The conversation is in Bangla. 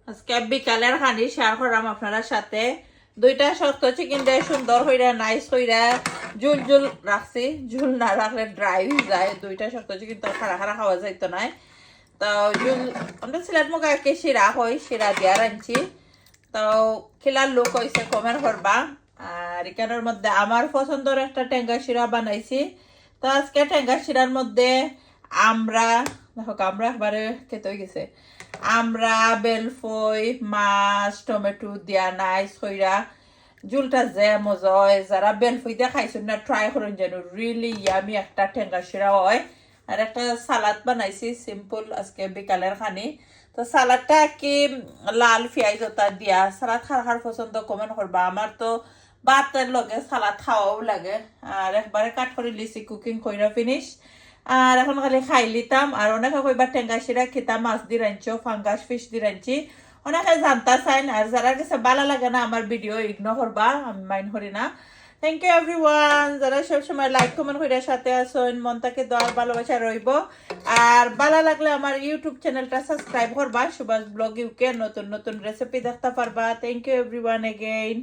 আজকে বিকালের খানি শেয়ার করলাম আপনার সাথে দুইটা শক্ত চিকেন দিয়ে সুন্দর হইরা নাইস হইরা ঝুল ঝুল রাখছি ঝুল না রাখলে ড্রাই হয়ে যায় দুইটা শক্ত চিকেন তো খারা খারা খাওয়া যাইতো না তো ঝুল আমরা সিলেট মুখে আজকে শিরা হয় শিরা দিয়া রাঁধছি তো খেলার লোক হয়েছে কমেন্ট করবা আর এখানের মধ্যে আমার পছন্দের একটা টেঙ্গা শিরা বানাইছি তো আজকে টেঙ্গা শিরার মধ্যে আমরা দেখো আমরা একবারে খেতে হয়ে গেছে আমরা বেলফই মাছ টমেটো দিয়া নাইস কইরা ঝুলটা যে মজা হয় যারা বেলফই দিয়ে খাইছেন না ট্রাই করেন যেন রিয়েলি ইয়ামি একটা টেঙ্গা শিরা হয় আর একটা সালাদ বানাইছি সিম্পল আজকে বিকালের খানি তো সালাদটা কি লাল পেঁয়াজ ওটা দিয়া সালাদ খার পছন্দ কমেন্ট করবা আমার তো ভাতের লগে সালাদ খাওয়াও লাগে আর একবারে কাট করে লিছি কুকিং কইরা ফিনিশ আর এখন খালি খাই লিতাম আর অনেকে কইবার টেঙ্গা শিরা খেতাম মাছ দিয়ে রাঁধছো ফাঙ্গাস ফিশ দিয়ে রাঁধছি অনেকে জানতা চাইন আর যারা কাছে ভালো লাগে না আমার ভিডিও ইগনোর করবা আমি মাইন্ড করি না থ্যাংক ইউ এভরিওয়ান যারা সবসময় লাইক কমেন্ট করে সাথে আসুন মন থেকে দোয়ার ভালোবাসা রইব আর ভালো লাগলে আমার ইউটিউব চ্যানেলটা সাবস্ক্রাইব করবা সুভাষ ব্লগ ইউকে নতুন নতুন রেসিপি দেখতে পারবা থ্যাংক ইউ এভরিওয়ান এগেইন